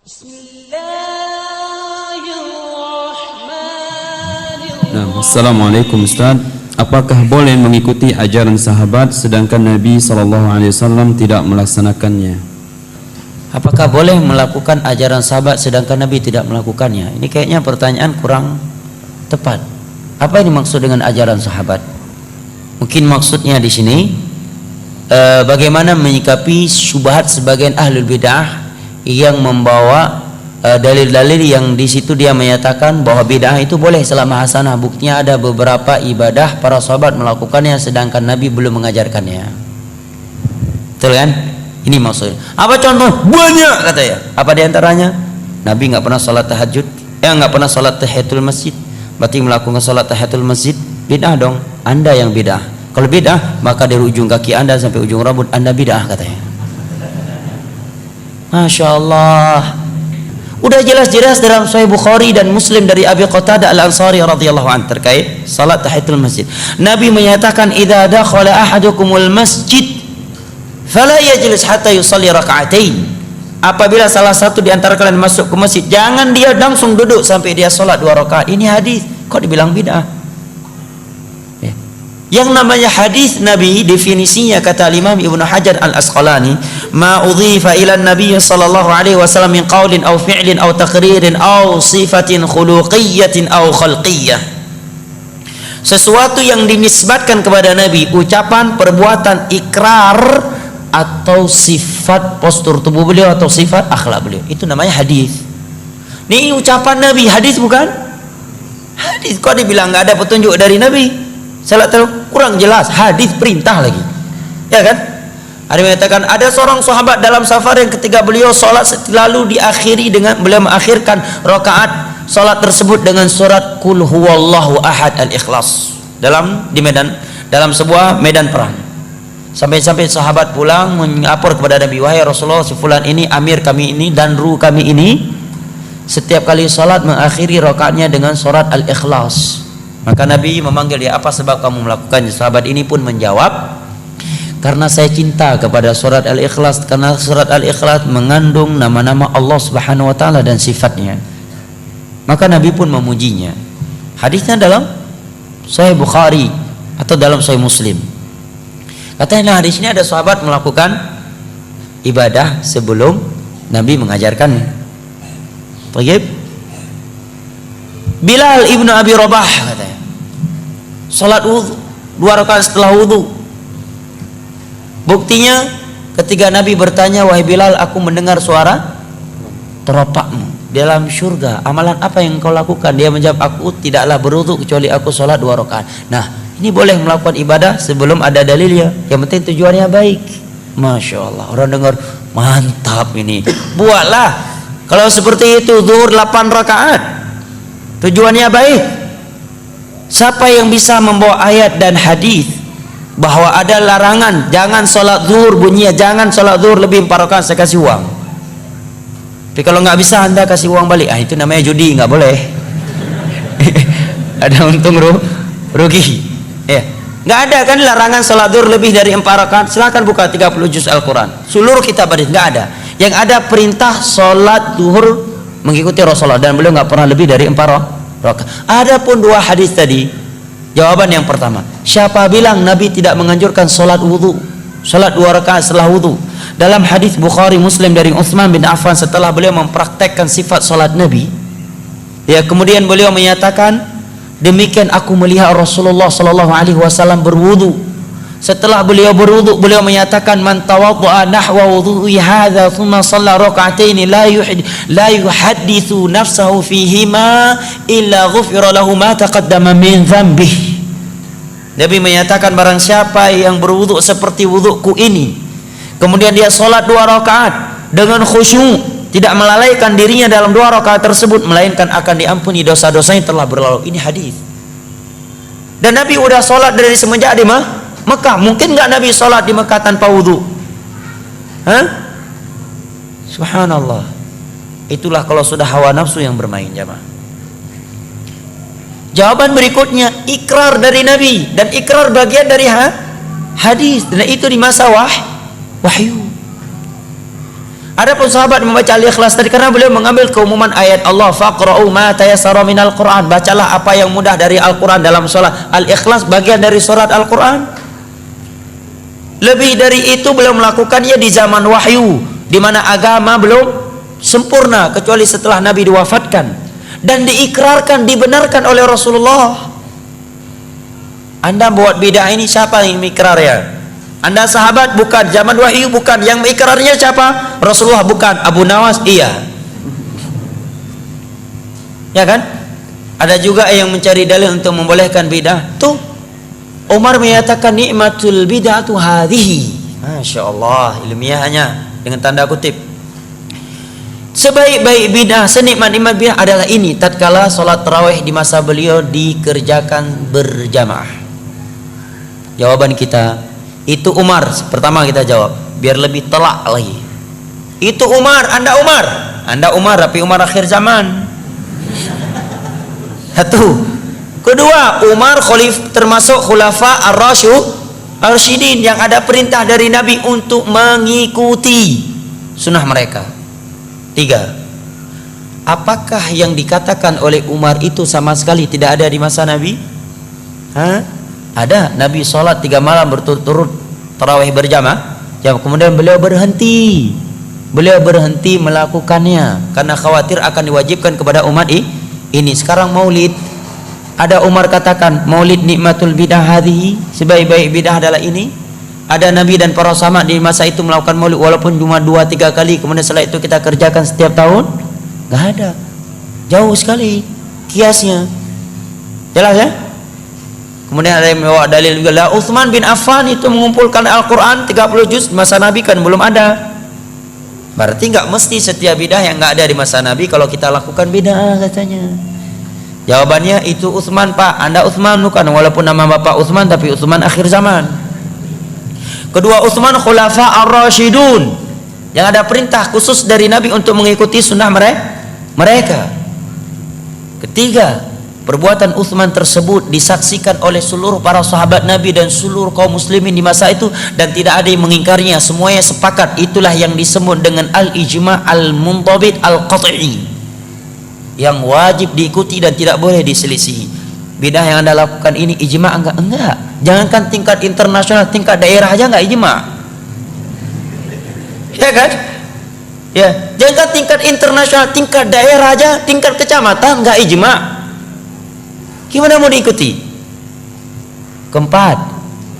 Nah, Assalamualaikum Ustaz. Apakah boleh mengikuti ajaran sahabat sedangkan Nabi SAW tidak melaksanakannya? Apakah boleh melakukan ajaran sahabat sedangkan Nabi tidak melakukannya? Ini kayaknya pertanyaan kurang tepat. Apa ini maksud dengan ajaran sahabat? Mungkin maksudnya di sini bagaimana menyikapi syubhat sebagian ahlul bid'ah yang membawa dalil-dalil yang di situ dia menyatakan bahwa bid'ah itu boleh selama hasanah. Buktinya ada beberapa ibadah para sahabat melakukannya sedangkan Nabi belum mengajarkannya. Betul kan? Ini maksudnya. Apa contoh? Banyak katanya. Apa diantaranya? Nabi nggak pernah sholat tahajud, nggak pernah sholat tahiyatul masjid. Berarti melakukan sholat tahiyatul masjid bid'ah dong. Anda yang bid'ah. Kalau bid'ah maka dari ujung kaki Anda sampai ujung rambut Anda bid'ah katanya. Masya Allah. Udah jelas-jelas dalam Sahih Bukhari dan Muslim dari Abi Qatadah Al-Ansari radhiyallahu anhu terkait salat tahiyatul masjid. Nabi menyatakan, "Idza dakhala ahadukumul masjid fala yajlis hatta yusalli raka'atain." Apabila salah satu di antara kalian masuk ke masjid, jangan dia langsung duduk sampai dia salat 2 rakaat. Ini hadis. Kok dibilang bid'ah? Yang namanya hadis Nabi definisinya kata Imam Ibnu Hajar Al-Asqalani, ma udhifa ila Nabi sallallahu alaihi wasallam min qaulin aw fi'lin aw taqririn aw sifatin khuluqiyyatin aw khalqiyyah. Sesuatu yang dinisbatkan kepada Nabi, ucapan, perbuatan, ikrar atau sifat postur tubuh beliau atau sifat akhlak beliau, itu namanya hadis. Ini ucapan Nabi, hadis bukan? Hadis kok dibilang enggak ada petunjuk dari Nabi? Salat kurang jelas, hadis perintah lagi, ya kan? Ada yang mengatakan ada seorang sahabat dalam safar yang ketika beliau sholat lalu diakhiri dengan beliau mengakhirkan rakaat sholat tersebut dengan surat Qul Huwallahu Ahad Al-Ikhlas dalam sebuah medan perang. Sampai-sampai sahabat pulang melapor kepada Nabi, wahai Rasulullah, si fulan ini amir kami ini dan ru kami ini setiap kali sholat mengakhiri rakaatnya dengan surat Al-Ikhlas. Maka Nabi memanggil dia, apa sebab kamu melakukannya? Sahabat ini pun menjawab, karena saya cinta kepada surat Al-Ikhlas, karena surat Al-Ikhlas mengandung nama-nama Allah Subhanahu wa taala dan sifatnya. Maka Nabi pun memujinya. Hadisnya dalam Sahih Bukhari atau dalam Sahih Muslim. Katanya hadis ini ada sahabat melakukan ibadah sebelum Nabi mengajarkannya. Baik. Bilal ibnu Abi Rabah katanya, salat wudu 2 rakaat setelah wudu. Buktinya ketika Nabi bertanya, wahai Bilal, aku mendengar suara teropakmu dalam surga, amalan apa yang kau lakukan? Dia menjawab, aku tidaklah berwudu kecuali aku salat 2 rakaat. Nah, ini boleh melakukan ibadah sebelum ada dalilnya, yang penting tujuannya baik. Masya Allah, orang dengar mantap ini, buatlah. Kalau seperti itu zuhur 8 rakaat, tujuannya baik. Siapa yang bisa membawa ayat dan hadis bahwa ada larangan jangan sholat zuhur, bunyinya jangan sholat zuhur lebih 4 rakaat, saya kasih uang. Tapi kalau nggak bisa Anda kasih uang balik, itu namanya judi, nggak boleh. Ada untung rugi. Nggak ada kan larangan sholat zuhur lebih dari 4 rakaat. Silakan buka 30 juz Al-Quran, seluruh kitab hadis nggak ada. Yang ada perintah sholat zuhur mengikuti Rasulullah dan beliau nggak pernah lebih dari 4 rakaat. Adapun 2 hadis tadi, jawaban yang pertama, siapa bilang Nabi tidak menganjurkan salat wudu, salat 2 rakaat setelah wudu? Dalam hadis Bukhari Muslim dari Utsman bin Affan, setelah beliau mempraktekkan sifat salat Nabi, ya kemudian beliau menyatakan, demikian aku melihat Rasulullah sallallahu alaihi wasallam berwudu. Setelah beliau berwudu, beliau menyatakan, man tawadda'a nahwa wudu'i hadza thumma shalla rak'ataini la yuhadditsu nafsahu fihima illa ghufira lahu ma taqaddama min dhanbihi. Nabi menyatakan, barang siapa yang berwudu seperti wuduku ini, kemudian dia salat 2 rakaat dengan khusyuk, tidak melalaikan dirinya dalam 2 rakaat tersebut, melainkan akan diampuni dosa-dosanya telah berlalu. Ini hadis. Dan Nabi udah salat dari semenjak di Mekah. Mungkin nggak Nabi sholat di Mekah tanpa wudhu? Subhanallah. Itulah kalau sudah hawa nafsu yang bermain, jamaah. Jawaban berikutnya, ikrar dari Nabi, dan ikrar bagian dari hadis, dan itu di masa wahyu. Adapun sahabat membaca Al-Ikhlas tadi karena beliau mengambil keumuman ayat Allah, faqra'u ma tayassara minal Qur'an, bacalah apa yang mudah dari Al-Qur'an dalam salat. Al-Ikhlas bagian dari surat Al-Qur'an. Lebih dari itu beliau melakukannya di zaman wahyu, di mana agama belum sempurna kecuali setelah Nabi diwafatkan dan diikrarkan, dibenarkan oleh Rasulullah. Anda buat bid'ah ini, siapa yang mikrar ya? Anda sahabat? Bukan. Zaman wahyu? Bukan. Yang ikrarnya siapa? Rasulullah? Bukan. Abu Nawas? Iya. Ya kan? Ada juga yang mencari dalil untuk membolehkan bid'ah. Tuh, Umar menyatakan nikmatul bid'atu hadhihi. Masya Allah, ilmiahnya dengan tanda kutip. Sebaik-baik bid'ah, senikmat-nikmat bid'ah adalah ini, tatkala salat tarawih di masa beliau dikerjakan berjamaah. Jawaban kita, itu Umar. Pertama kita jawab biar lebih telak lagi. Itu Umar, Anda Umar. Anda Umar tapi Umar akhir zaman. Satu. Kedua, Umar termasuk khulafa ar-rasyidin yang ada perintah dari Nabi untuk mengikuti sunnah mereka. Tiga. Apakah yang dikatakan oleh Umar itu sama sekali tidak ada di masa Nabi? Ada. Nabi sholat 3 malam berturut-turut tarawih berjamaah, kemudian beliau berhenti melakukannya karena khawatir akan diwajibkan kepada umat ini. Sekarang maulid, ada Umar katakan maulid nikmatul bid'ah hadhihi, sebaik-baik bid'ah adalah ini. Ada Nabi dan para sahabat di masa itu melakukan maulid walaupun cuma 2-3 kali, kemudian setelah itu kita kerjakan setiap tahun? Gak ada. Jauh sekali kiasnya. Jelas ya? Kemudian ada yang membawa dalil juga, lah Utsman bin Affan itu mengumpulkan Al-Quran 30 juz, masa Nabi kan belum ada. Berarti nggak mesti setiap bidah yang nggak ada di masa Nabi kalau kita lakukan bidah katanya. Jawabannya itu Utsman Pak, Anda Utsman bukan, walaupun nama bapak Utsman tapi Utsman akhir zaman. Kedua, Utsman khulafa ar-rasyidun yang ada perintah khusus dari Nabi untuk mengikuti sunnah mereka. Ketiga, perbuatan Utsman tersebut disaksikan oleh seluruh para sahabat Nabi dan seluruh kaum muslimin di masa itu dan tidak ada yang mengingkarinya, semuanya sepakat. Itulah yang disebut dengan al-ijma' al-muntabit al-qat'i, yang wajib diikuti dan tidak boleh diselisihi. Bidah yang Anda lakukan ini ijma' enggak. Jangankan tingkat internasional, tingkat daerah aja enggak ijma'. Ya kan? Ya, jangan tingkat internasional, tingkat daerah aja, tingkat kecamatan enggak ijma'. Gimana mau diikuti? Keempat,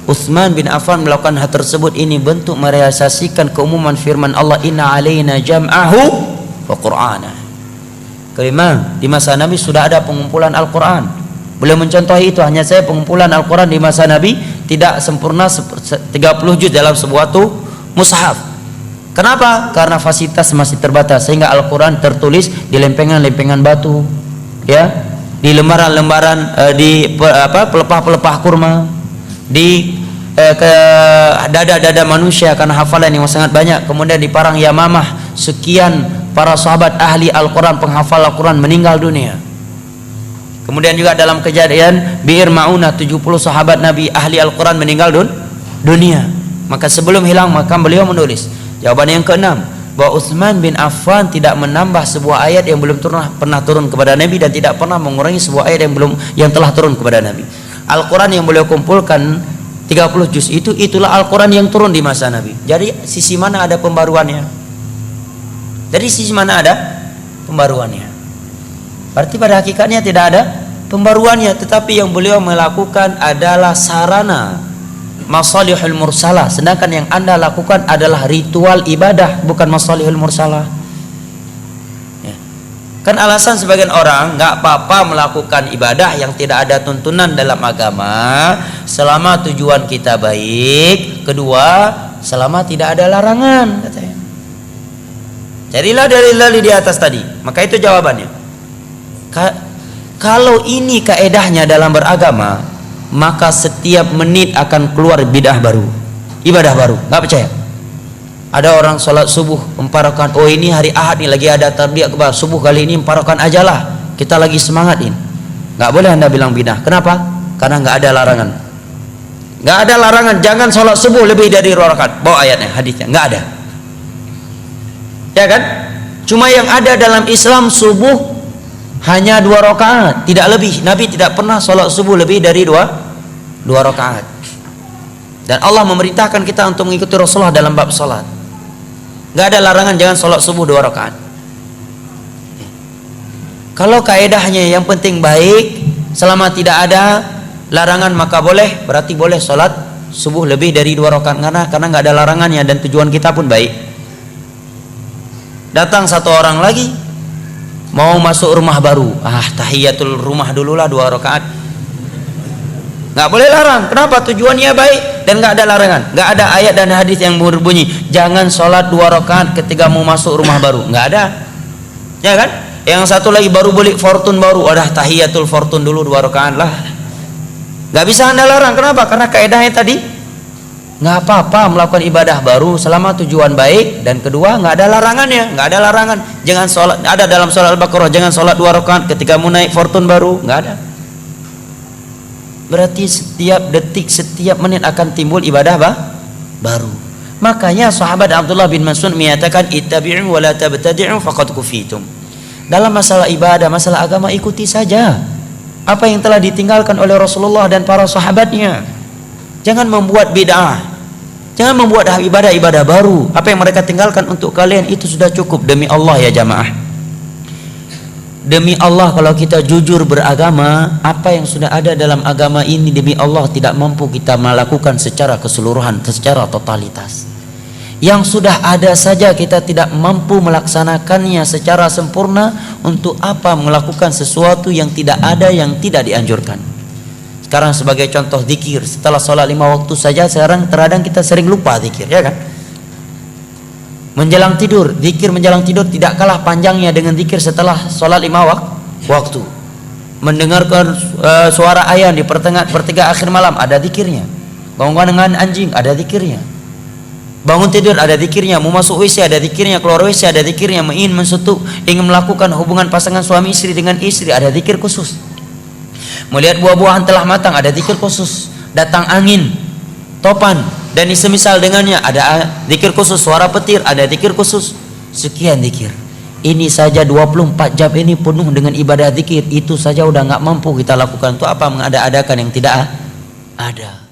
Utsman bin Affan melakukan hal tersebut ini bentuk merealisasikan keumuman firman Allah, inna alaina jam'ahu wa qur'ana. Kelima, di masa Nabi sudah ada pengumpulan Al-Quran. Beliau mencontohi itu, hanya saya pengumpulan Al-Quran di masa Nabi tidak sempurna 30 juz dalam sebuah mushaf. Kenapa? Karena fasilitas masih terbatas sehingga Al-Quran tertulis di lempengan-lempengan batu, ya, di lembaran-lembaran, di pelepah-pelepah kurma, di dada-dada manusia karena hafalan yang sangat banyak. Kemudian di parang Yamamah sekian para sahabat ahli Al-Quran, penghafal Al-Quran meninggal dunia. Kemudian juga dalam kejadian Bi'ir Ma'unah 70 sahabat Nabi ahli Al-Quran meninggal dunia. Maka sebelum hilang maka beliau menulis. Jawaban yang keenam, bahwa Utsman bin Affan tidak menambah sebuah ayat yang belum pernah turun kepada Nabi dan tidak pernah mengurangi sebuah ayat yang telah turun kepada Nabi. Al-Quran yang beliau kumpulkan 30 juz itulah Al-Quran yang turun di masa Nabi. Jadi sisi mana ada pembaruannya? Dari sisi mana ada pembaruannya? Berarti pada hakikatnya tidak ada pembaruannya, tetapi yang beliau melakukan adalah sarana masalihul mursalah, sedangkan yang Anda lakukan adalah ritual ibadah, bukan masalihul mursalah. Ya. Kan alasan sebagian orang nggak apa-apa melakukan ibadah yang tidak ada tuntunan dalam agama selama tujuan kita baik, kedua selama tidak ada larangan katanya. Carilah dalil-dalil di atas tadi. Maka itu jawabannya. Kalau ini kaedahnya dalam beragama, maka setiap menit akan keluar bidah baru, ibadah baru. Nggak percaya? Ada orang sholat subuh 4 rakaat. Oh ini hari Ahad nih lagi ada tarbiyah akbar, subuh kali ini 4 rakaat aja lah, kita lagi semangatin. Nggak boleh Anda bilang bidah. Kenapa? Karena nggak ada larangan. Nggak ada larangan. Jangan sholat subuh lebih dari 2 rakaat. Bawa ayatnya, hadisnya. Nggak ada. Ya kan? Cuma yang ada dalam Islam subuh hanya 2 rakaat, tidak lebih. Nabi tidak pernah sholat subuh lebih dari 2 rakaat. Dan Allah memerintahkan kita untuk mengikuti Rasulullah dalam bab sholat. Gak ada larangan jangan sholat subuh 2 rakaat. Kalau kaedahnya yang penting baik, selama tidak ada larangan maka boleh, berarti boleh sholat subuh lebih dari 2 rakaat karena nggak ada larangannya dan tujuan kita pun baik. Datang satu orang lagi mau masuk rumah baru, tahiyatul rumah dululah 2 rakaat. Nggak boleh larang. Kenapa? Tujuannya baik dan nggak ada larangan. Nggak ada ayat dan hadis yang berbunyi jangan sholat 2 rakaat ketika mau masuk rumah baru. Nggak ada, ya kan? Yang satu lagi baru beli Fortune baru, tahiyatul Fortune dulu 2 rakaat lah. Nggak bisa anda larang. Kenapa? Karena kaedahnya tadi nggak apa-apa melakukan ibadah baru selama tujuan baik dan kedua nggak ada larangannya. Nggak ada larangan. Jangan sholat, ada dalam surah Al-Baqarah jangan sholat 2 rakaat ketika mau naik Fortune baru. Nggak ada. Berarti setiap detik, setiap menit akan timbul ibadah baru. Makanya sahabat Abdullah bin Mas'ud menyatakan ittabi'u wa la tabtadi'u faqad kufitum. Dalam masalah ibadah, masalah agama ikuti saja apa yang telah ditinggalkan oleh Rasulullah dan para sahabatnya. Jangan membuat bid'ah. Jangan membuat ibadah-ibadah baru. Apa yang mereka tinggalkan untuk kalian itu sudah cukup. Demi Allah ya jamaah, demi Allah kalau kita jujur beragama, apa yang sudah ada dalam agama ini demi Allah tidak mampu kita melakukan secara keseluruhan, secara totalitas. Yang sudah ada saja kita tidak mampu melaksanakannya secara sempurna, untuk apa melakukan sesuatu yang tidak ada, yang tidak dianjurkan. Sekarang sebagai contoh zikir, setelah sholat 5 waktu saja sekarang terkadang kita sering lupa zikir, ya kan? Menjelang tidur, zikir menjelang tidur tidak kalah panjangnya dengan zikir setelah sholat 5 waktu. Mendengarkan suara ayam di pertengahan akhir malam, ada zikirnya. Bangun dengan anjing, ada zikirnya. Bangun tidur, ada zikirnya. Mau masuk WC, ada zikirnya. Keluar WC, ada zikirnya. Ingin mensetuk, ingin melakukan hubungan pasangan suami istri dengan istri, ada zikir khusus. Melihat buah-buahan telah matang, ada zikir khusus. Datang angin, topan dan semisal dengannya, ada zikir khusus. Suara petir, ada zikir khusus. Sekian zikir. Ini saja 24 jam ini penuh dengan ibadah zikir. Itu saja udah nggak mampu kita lakukan. Itu apa mengada-adakan yang tidak ada.